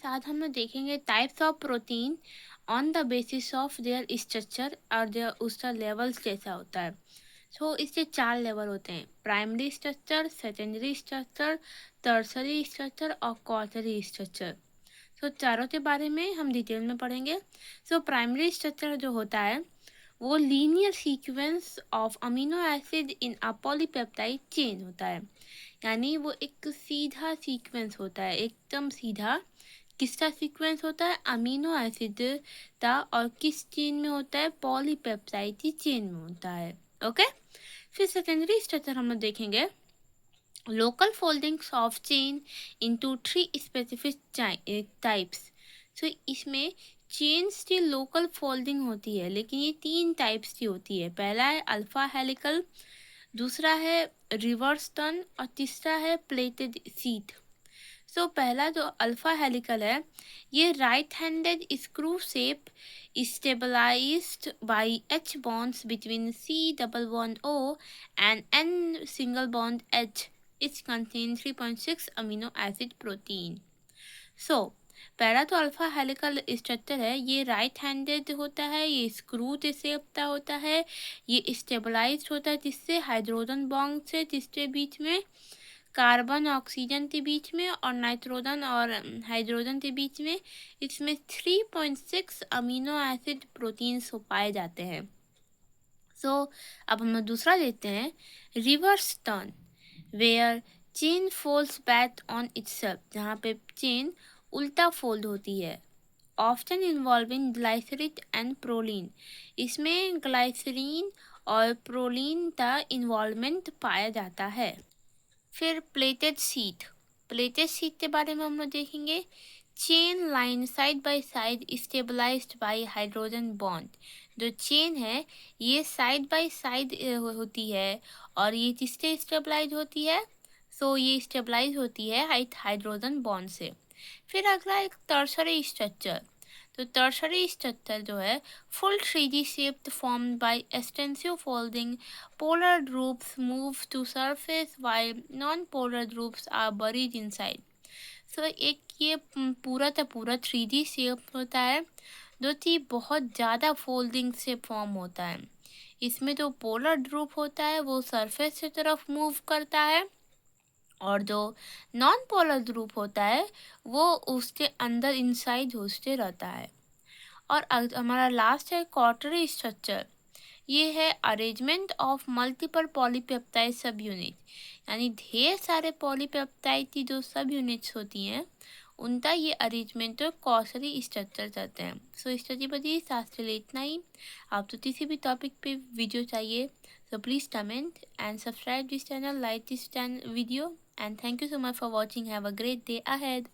साथ हम लोग देखेंगे types of protein on the basis of their structure और देयर उसका लेवल्स कैसा होता है। इसके चार लेवल होते हैं: primary structure, secondary structure, tertiary structure और क्वार्टरी स्ट्रक्चर। चारों के बारे में हम डिटेल में पढ़ेंगे। प्राइमरी स्ट्रक्चर जो होता है वो linear sequence of amino acid in a polypeptide chain होता है। यानी वो एक सीधा सीक्वेंस होता है, एकदम सीधा। किसका सीक्वेंस होता है? अमीनो एसिड का। और किस चेन में होता है? पॉलीपेप्टाइड की चेन में होता है। ओके। फिर सेकेंडरी स्ट्रक्चर हम लोग देखेंगे। Local foldings of chain into three specific types. इसमें चेन्स की लोकल फोल्डिंग होती है, लेकिन ये तीन टाइप्स की होती है। पहला है अल्फा हेलिकल, दूसरा है रिवर्स टर्न और तीसरा है प्लेटेड शीट। पहला जो अल्फा हेलिकल है, ये right handed screw shape stabilized by H bonds between C double bond O and N single bond H. It contains 3.6 amino acid protein. पहला तो अल्फा हेलिकल स्ट्रक्चर है, ये राइट हैंडेड होता है, ये स्क्रू जैसे होता है, ये स्टेबलाइज्ड होता है जिससे हाइड्रोजन बॉन्ड से, जिसके बीच में कार्बन ऑक्सीजन के बीच में और नाइट्रोजन और हाइड्रोजन के बीच में इसमें 3.6 अमीनो एसिड प्रोटीन्स पाए जाते हैं। अब हम दूसरा लेते हैं, reverse turn, where chain folds back on itself, जहाँ पे चेन उल्टा फोल्ड होती है। Often involving glycerine and proline, इसमें ग्लाइसरीन और प्रोलीन का इन्वॉल्वमेंट पाया जाता है। फिर प्लेटेड शीट, प्लेटेड शीट के बारे में हम लोग देखेंगे। Chain line side by side stabilized by hydrogen bond, जो चेन है ये साइड बाय साइड होती है और ये किससे स्टेबलाइज होती है? ये स्टेबलाइज होती है हाइड्रोजन बॉन्ड से। फिर अगला एक टर्शरी स्ट्रक्चर। टर्शरी स्ट्रक्चर जो है full 3D shaped formed by extensive folding, polar groups move to surface while non-polar groups are buried inside. एक ये पूरा का पूरा 3D शेप होता है जो कि बहुत ज़्यादा फोल्डिंग से फॉर्म होता है। इसमें जो पोलर ग्रुप होता है वो सरफेस की तरफ मूव करता है और जो नॉन पोलर ग्रुप होता है वो उसके अंदर इनसाइड घुसते रहता है। और हमारा लास्ट है क्वार्टरी स्ट्रक्चर। ये है अरेंजमेंट ऑफ मल्टीपल पॉलीपेप्टाइड सब यूनिट, यानी ढेर सारे पॉलीपेप्टाइड की जो सब यूनिट्स होती हैं उनका ये अरेंजमेंट और क्वार्टरी स्ट्रक्चर कहते हैं। स्टडी बजी शास्त्र इतना ही। आप तो किसी भी टॉपिक पे वीडियो चाहिए please comment and subscribe this channel, like this video and thank you so much for watching. Have a great day ahead.